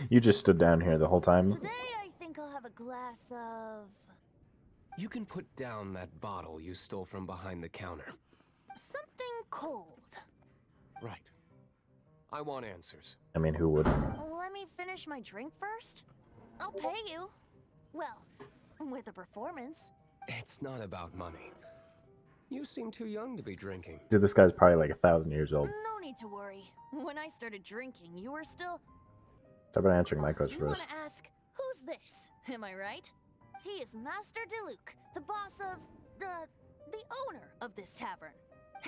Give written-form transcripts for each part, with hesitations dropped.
You just stood down here the whole time. Today I think I'll have a glass of... You can put down that bottle you stole from behind the counter. something cold. Right. I want answers. I mean, who wouldn't? Let me finish my drink first. I'll pay you. Well, with a performance. It's not about money. You seem too young to be drinking. Dude, this guy's probably like 1,000 years old. No need to worry. When I started drinking, you were still... I've been answering my question You want first. to ask, who's this? Am I right? He is Master Diluc, the boss of... the owner of this tavern.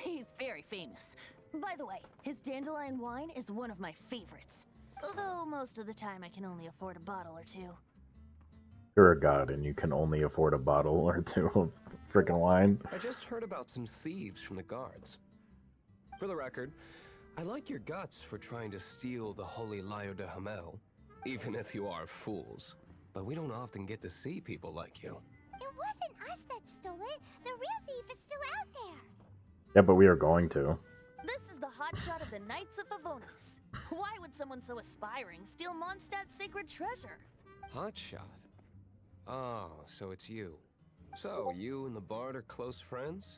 He's very famous. By the way, his dandelion wine is one of my favorites. Although most of the time I can only afford a bottle or two. You're a god and you can only afford a bottle or two of freaking wine. I just heard about some thieves from the guards. For the record, I like your guts for trying to steal the Holy Lyre de Hamel, even if you are fools. But we don't often get to see people like you. It wasn't us that stole it. The real thief is still out there. Yeah, but we are going to. This is the hotshot of the Knights of Favonius. Why would someone so aspiring steal Mondstadt's sacred treasure? Hotshot? Oh, so it's you. So, you and the bard are close friends?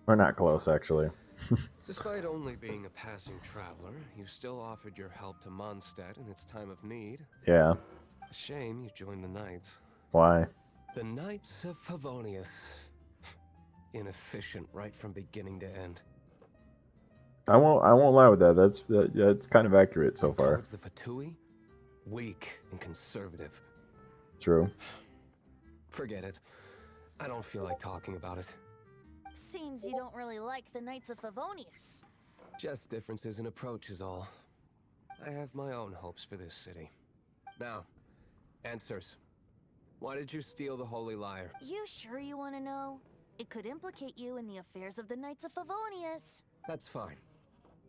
We're not close, actually. Despite only being a passing traveler, you still offered your help to Mondstadt in its time of need. Yeah. A shame you joined the Knights. Why? The Knights of Favonius. Inefficient right from beginning to end. I won't lie with that. That's kind of accurate so far. Towards the Fatui? Weak and conservative. True. Forget it. I don't feel like talking about it. Seems you don't really like the Knights of Favonius. Just differences in approach is all. I have my own hopes for this city. Now, answers. Why did you steal the Holy Lyre? You sure you want to know? It could implicate you in the affairs of the Knights of Favonius. That's fine.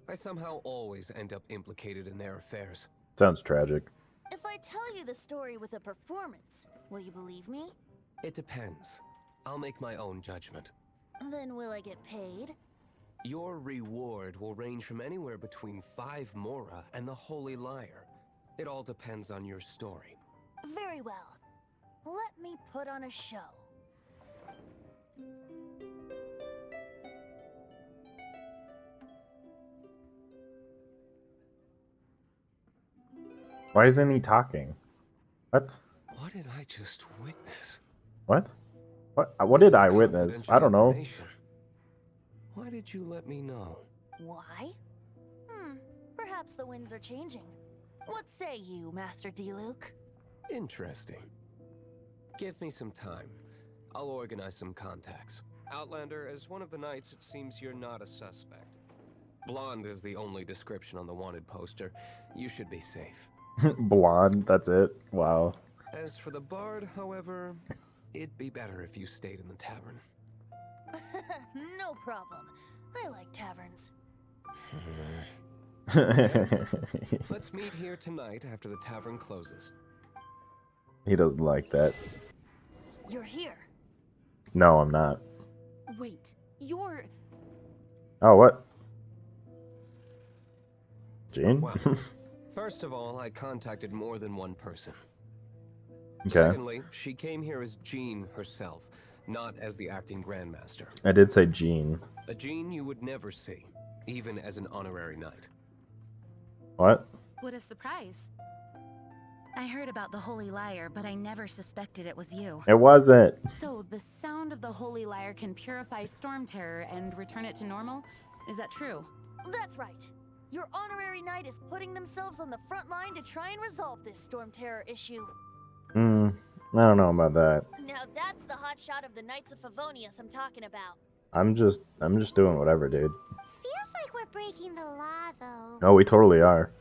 I somehow always end up implicated in their affairs. Sounds tragic. If I tell you the story with a performance, will you believe me? It depends. I'll make my own judgment. Then will I get paid? Your reward will range from anywhere between 5 Mora and the Holy Lyre. It all depends on your story. Very well. Let me put on a show. Why isn't he talking? What? What did I just witness? What? What did I witness? I don't know. Why did you let me know? Why? Perhaps the winds are changing. What say you, Master Diluc? Interesting. Give me some time. I'll organize some contacts. Outlander, as one of the knights, it seems you're not a suspect. Blonde is the only description on the wanted poster. You should be safe. Blonde, that's it. Wow. As for the bard, however, it'd be better if you stayed in the tavern. No problem. I like taverns. Let's meet here tonight after the tavern closes. He doesn't like that. You're here. No, I'm not. Wait, you're... Oh, what? Jean? Well, first of all, I contacted more than one person. Okay. Secondly, she came here as Jean herself, not as the acting Grandmaster. I did say Jean. A Jean you would never see, even as an honorary knight. What? What a surprise. I heard about the Holy Lyre, but I never suspected it was you. It wasn't. So, the sound of the Holy Lyre can purify Storm Terror and return it to normal? Is that true? That's right. Your honorary knight is putting themselves on the front line to try and resolve this Storm Terror issue. I don't know about that. Now that's the hotshot of the Knights of Favonius I'm talking about. I'm just doing whatever, dude. Feels like we're breaking the law, though. No, we totally are.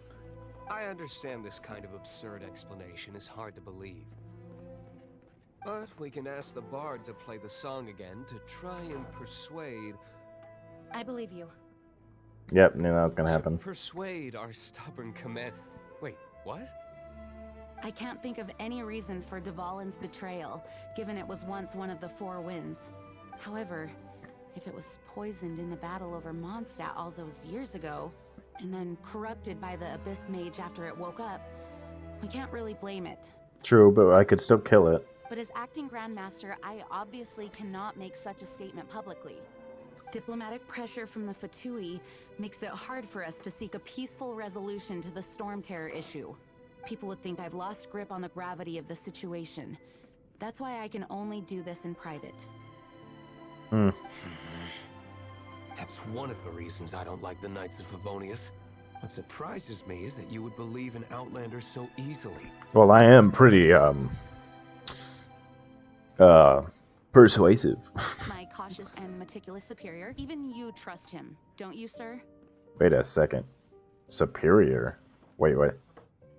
I understand this kind of absurd explanation is hard to believe. But we can ask the bard to play the song again to try and persuade... I believe you. Yep, knew that was gonna happen. Persuade our stubborn command... Wait, what? I can't think of any reason for Dvalin's betrayal, given it was once one of the 4 winds. However, if it was poisoned in the battle over Mondstadt all those years ago, and then corrupted by the Abyss Mage after it woke up, we can't really blame it. True, but I could still kill it. But as acting Grandmaster, I obviously cannot make such a statement publicly. Diplomatic pressure from the Fatui makes it hard for us to seek a peaceful resolution to the Storm Terror issue. People would think I've lost grip on the gravity of the situation. That's why I can only do this in private. That's one of the reasons I don't like the Knights of Favonius. What surprises me is that you would believe in Outlanders so easily. Well, I am pretty, persuasive. My cautious and meticulous superior, even you trust him, don't you, sir? Wait a second. Superior? Wait. What?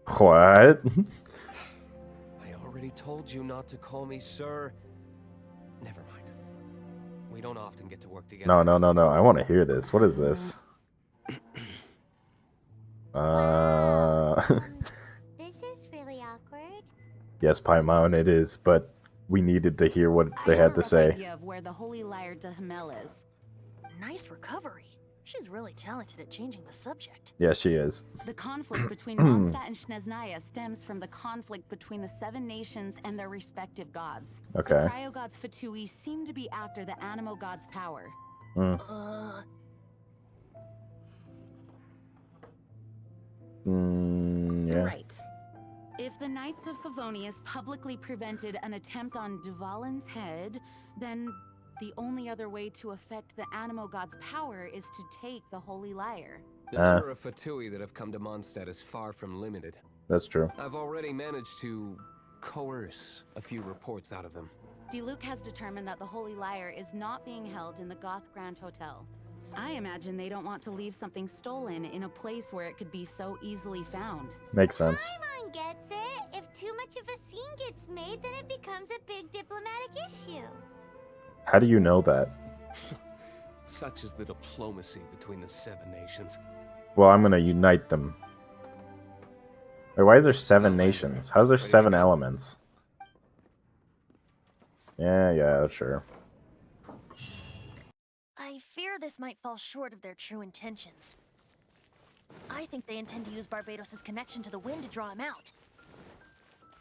I already told you not to call me sir. Never mind. We don't often get to work together. No. I want to hear this. What is this? This is really awkward. Yes, Paimon, it is, but we needed to hear what they had to say. I have a rough idea of where the Holy Lyre de Hamel is. Nice recovery. She's really talented at changing the subject. Yes, she is. The conflict between Mondstadt and Snezhnaya stems from the conflict between the 7 nations and their respective gods. Okay. The cryo-gods Fatui seem to be after the Animo god's power. Yeah. Right. If the Knights of Favonius publicly prevented an attempt on Dvalin's head, then the only other way to affect the Animo god's power is to take the Holy Lyre. The number of Fatui that have come to Mondstadt is far from limited. That's true. I've already managed to coerce a few reports out of them. Diluc has determined that the Holy Lyre is not being held in the Goth Grand Hotel. I imagine they don't want to leave something stolen in a place where it could be so easily found. Makes sense. Paimon gets it. If too much of a scene gets made, then it becomes a big diplomatic issue. How do you know that? Such is the diplomacy between the 7 nations. Well, I'm gonna unite them. Wait, why is there 7 nations? How's there 7 elements? Yeah, sure. I fear this might fall short of their true intentions. I think they intend to use Barbados' connection to the wind to draw him out.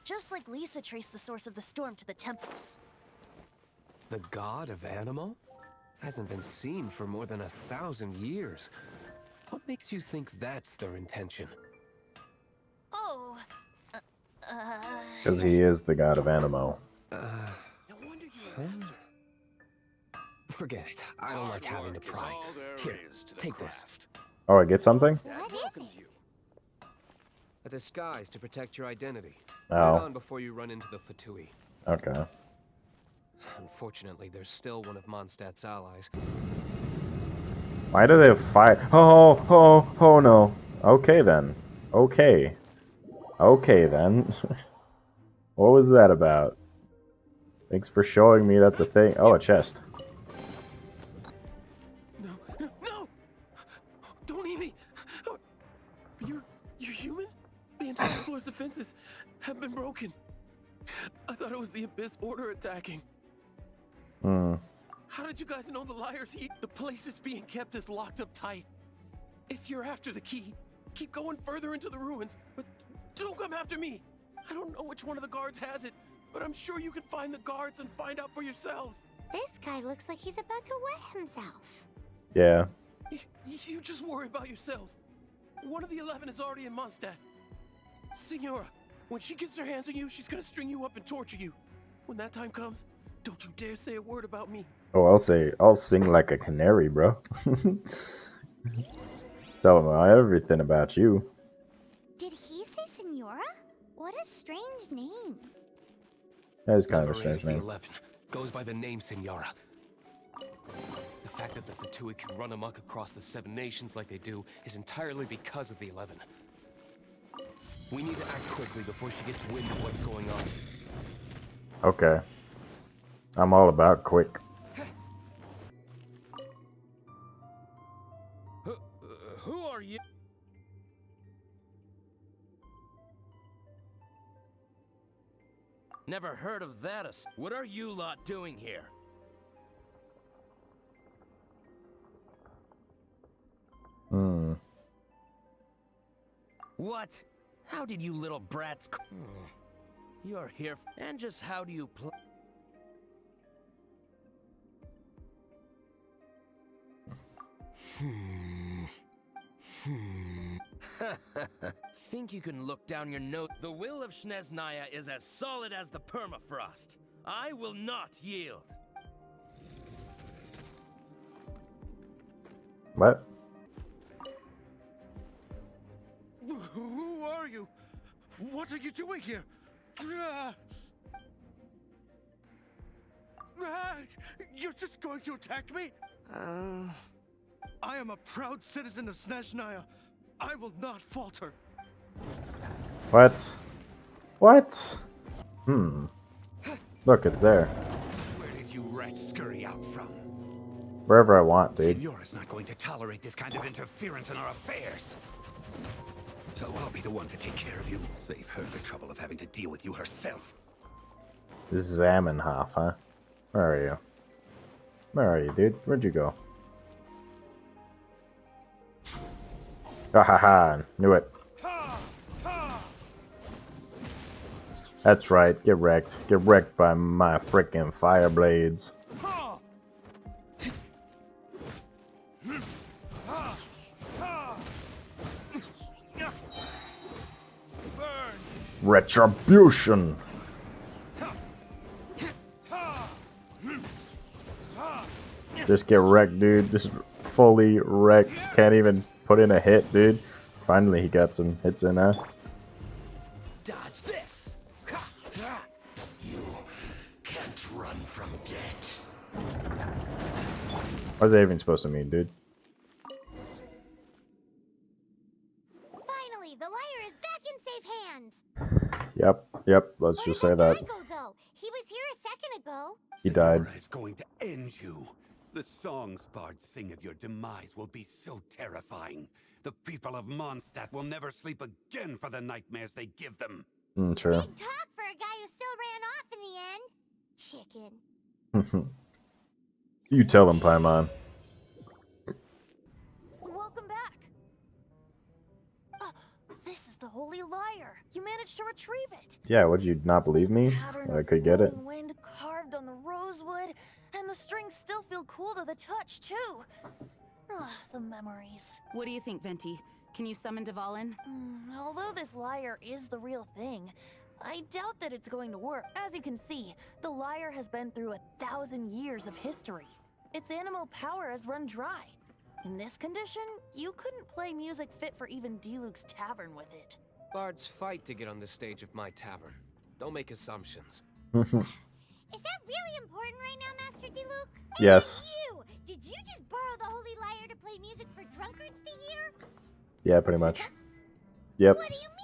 Just like Lisa traced the source of the storm to the temples. The god of Animo? Hasn't been seen for more than 1,000 years. What makes you think that's their intention? Oh, Because he is the god of Animo. No wonder you Forget it. I don't like having to pry. Here, take this. Oh, I get something? What is it? A disguise to protect your identity. Oh. Put it on before you run into the Fatui. Okay. Unfortunately, there's still one of Mondstadt's allies. Why do they fight? Oh no. Okay then. Okay then. What was that about? Thanks for showing me that's a thing. Oh, a chest. No! Don't eat me! You're human? The entire floor's defenses have been broken. I thought it was the Abyss Order attacking. How did you guys know the Liar's heat? The place it's being kept is locked up tight. If you're after the key, keep going further into the ruins, but don't come after me. I don't know which one of the guards has it, but I'm sure you can find the guards and find out for yourselves. This guy looks like he's about to wet himself. Yeah. You just worry about yourselves. One of the 11 is already in Mondstadt. Signora, when she gets her hands on you, she's gonna string you up and torture you. When that time comes, don't you dare say a word about me. Oh, I'll sing like a canary, bro. Tell him everything about you. Did he say Senora? What a strange name. That is kind of a Number 8 strange of the name. 11 goes by the name Signora. The fact that the Fatui can run amok across the 7 nations like they do is entirely because of the 11. We need to act quickly before she gets wind of what's going on. Okay. I'm all about quick. Who are you? Never heard of that. What are you lot doing here? What? How did you little brats... You're here... And just how do you play... Think you can look down your nose? The will of Snezhnaya is as solid as the permafrost. I will not yield. What? Who are you? What are you doing here? You're just going to attack me? I am a proud citizen of Snezhnaya. I will not falter. What? What? Look, it's there. Where did you rats scurry out from? Wherever I want, dude. Signora's not going to tolerate this kind of interference in our affairs. So I'll be the one to take care of you. Save her the trouble of having to deal with you herself. Zamenhof, huh? Where are you? Where are you, dude? Where'd you go? Ha ha ha! Knew it. That's right. Get wrecked. Get wrecked by my frickin' fire blades. Retribution. Just get wrecked, dude. Just fully wrecked. Can't even put in a hit, dude. Finally, he got some hits in, huh? Dodge this! You can't run from death. What's that even supposed to mean, dude? Finally, the liar is back in safe hands. Yep. Let's just say that. Where did that guy go, though? He was here a second ago. He died. Signora is going to end you. The songs bards sing of your demise will be so terrifying. The people of Mondstadt will never sleep again for the nightmares they give them. Sure. Big talk for a guy who still ran off in the end. Chicken. You tell him, Paimon. Welcome back. This is the Holy Lyre. You managed to retrieve it. Yeah, would you not believe me? Pattern That I of could get it. flowing wind carved on the rosewood, and the strings still feel cool to the touch too. The memories. What do you think, Venti? Can you summon Dvalin? Although this lyre is the real thing, I doubt that it's going to work. As you can see, the lyre has been through 1,000 years of history. Its animal power has run dry. In this condition, you couldn't play music fit for even Diluc's tavern with it. Bards fight to get on the stage of my tavern. Don't make assumptions. Is that really important right now, Master Diluc? Yes. Hey, you! Did you just borrow the Holy Lyre to play music for drunkards to hear? Yeah, pretty much. Yep. What do you mean?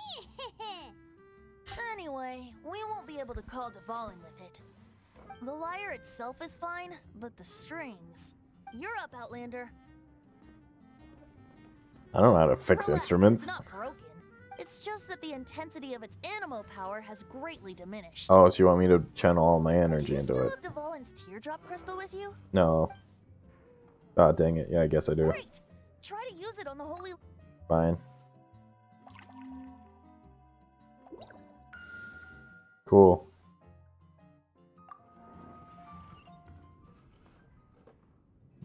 Anyway, we won't be able to call Dvalin with it. The lyre itself is fine, but the strings... You're up, Outlander. I don't know how to fix Relax, instruments. It's not broken. It's just that the intensity of its animal power has greatly diminished. Oh, so you want me to channel all my Do energy you into still it? have Dvalin's teardrop crystal with you? No. Oh, dang it. Yeah, I guess I do. Great! Try to use it on the holy... Fine. Cool.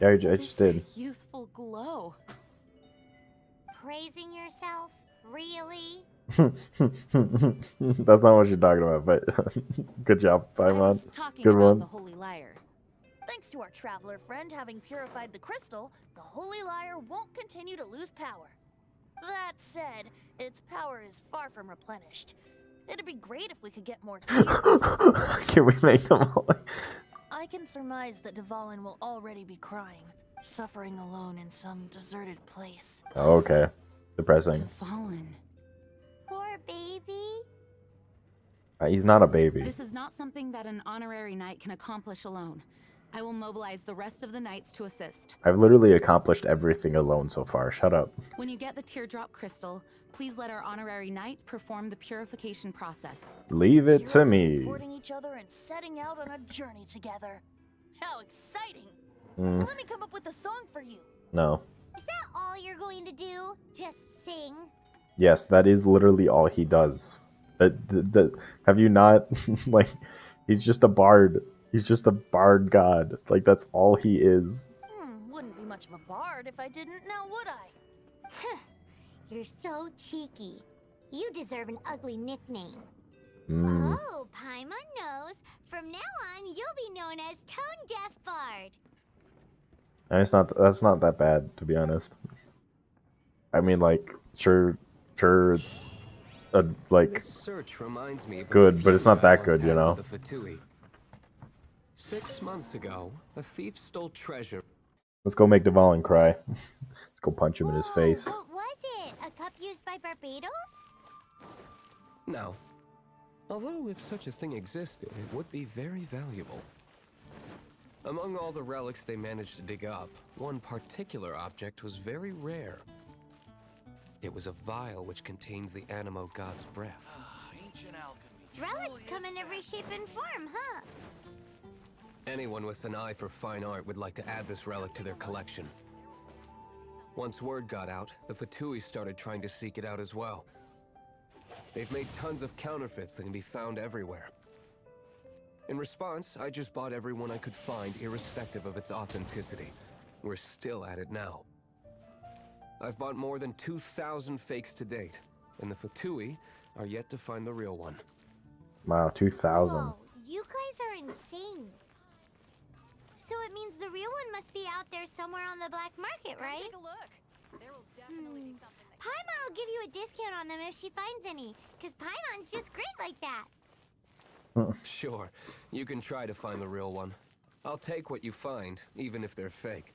Yeah, I just did. Youthful glow. Praising yourself? Really? That's not what you're talking about, but good job, I was Paimon. talking Good about one. the Holy Lyre. Thanks to our traveler friend having purified the crystal, the holy lyre won't continue to lose power. That said, its power is far from replenished. It'd be great if we could get more tears. Can we make them all? I can surmise that Dvalin will already be crying, suffering alone in some deserted place. Oh, okay. Depressing. Dvalin. Poor baby. He's not a baby. This is not something that an honorary knight can accomplish alone. I will mobilize the rest of the knights to assist. I've literally accomplished everything alone so far. Shut up. When you get the teardrop crystal, please let our honorary knight perform the purification process. Leave it to Heroes me. Supporting each other and setting out on a journey together. How exciting! Mm, Let me come up with a song for you. no. Is that all you're going to do? Just sing? Yes, that is literally all he does. Have you not like? He's just a bard. He's just a bard god. Like that's all he is. Wouldn't be much of a bard if I didn't, now would I? You're so cheeky. You deserve an ugly nickname. Mm. Oh, Paimon knows. From now on, you'll be known as Tone Deaf Bard. And it's not. That's not that bad, to be honest. I mean, like, sure, it's like This search reminds me it's of a good, but it's feud not that I good, once you had know. with the Fatui. 6 months ago, a thief stole treasure. Let's go make Dvalin cry. Let's go punch him in his Whoa, face. what was it? A cup used by Barbados? No. Although if such a thing existed, it would be very valuable. Among all the relics they managed to dig up, one particular object was very rare. It was a vial which contained the Animo god's breath. Relics come in every shape and form, huh? Anyone with an eye for fine art would like to add this relic to their collection. Once word got out, the Fatui started trying to seek it out as well. They've made tons of counterfeits that can be found everywhere. In response, I just bought every one I could find, irrespective of its authenticity. We're still at it now. I've bought more than 2,000 fakes to date, and the Fatui are yet to find the real one. Wow, 2,000. Whoa, you guys are insane. So it means the real one must be out there somewhere on the black market, right? Take a look. There will definitely be something that Paimon will give you a discount on them if she finds any, because Paimon's just great like that. Sure, you can try to find the real one. I'll take what you find, even if they're fake.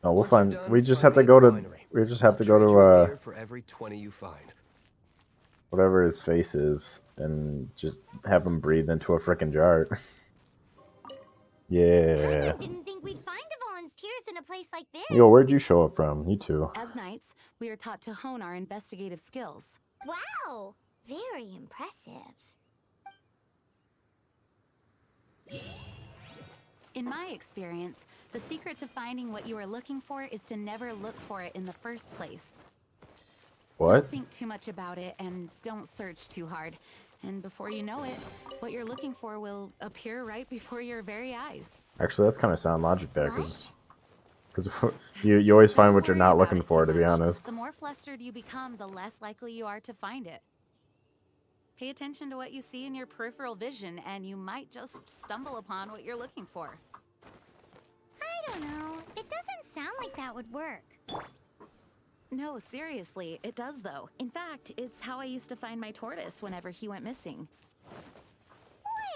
Oh, we'll Once you're find. done, We just find have to me go at the to. winery. We just have to I'll go trade you a to beer for every 20 you find. whatever his face is, and just have him breathe into a freaking jar. Yeah. Paimon didn't think we'd find Dvalin's tears in a place like this. Yo, where'd you show up from? You too. As knights, we are taught to hone our investigative skills. Wow, very impressive. In my experience, the secret to finding what you are looking for is to never look for it in the first place. What? Don't think too much about it and don't search too hard. And before you know it, what you're looking for will appear right before your very eyes. Actually, that's kind of sound logic there, because you always find what you're Don't worry not about looking it for, too to be much. honest. The more flustered you become, the less likely you are to find it. Pay attention to what you see in your peripheral vision, and you might just stumble upon what you're looking for. I don't know. It doesn't sound like that would work. No, seriously, it does though. In fact, it's how I used to find my tortoise whenever he went missing.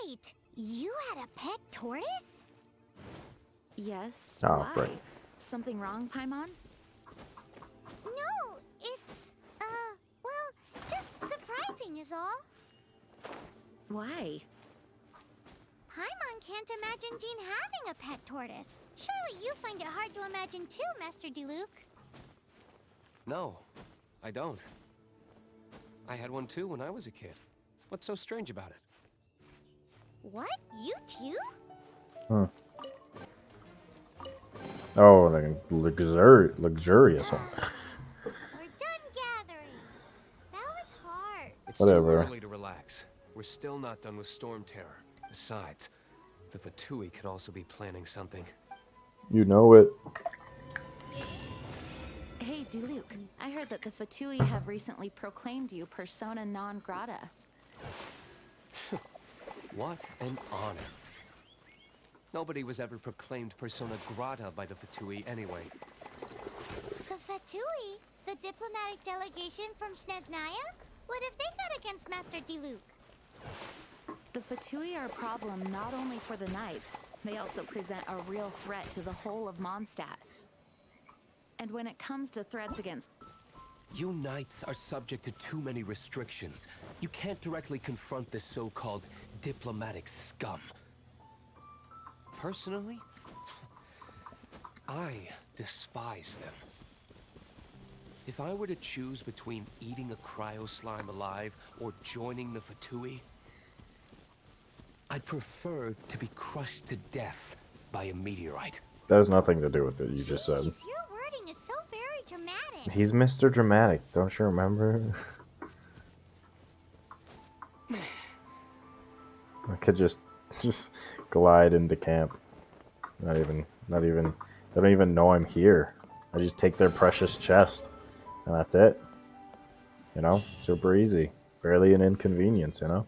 Wait, you had a pet tortoise? Yes, Oh, why? frick. Something wrong, Paimon? No, it's, well, just surprising is all. Why? Paimon can't imagine Jean having a pet tortoise. Surely you find it hard to imagine too, Master Diluc. No, I don't. I had one too when I was a kid. What's so strange about it? What? You too? Hmm. Oh, like luxurious one. We're done gathering. That was hard. It's Whatever. too early to relax. We're still not done with Storm Terror. Besides, the Fatui could also be planning something. You know it. Hey, Diluc, I heard that the Fatui have recently proclaimed you persona non grata. What an honor. Nobody was ever proclaimed persona grata by the Fatui anyway. The Fatui, the diplomatic delegation from Snezhnaya? What have they got against Master Diluc? The Fatui are a problem not only for the knights, they also present a real threat to the whole of Mondstadt. And when it comes to threats against... You knights are subject to too many restrictions. You can't directly confront this so-called diplomatic scum. Personally, I despise them. If I were to choose between eating a cryo slime alive or joining the Fatui, I'd prefer to be crushed to death by a meteorite. That has nothing to do with it you just said. Jeez, your wording is so very dramatic. He's Mr. Dramatic, don't you remember? I could just glide into camp. Not even. They don't even know I'm here. I just take their precious chest, and that's it. You know, super easy. Barely an inconvenience. You know.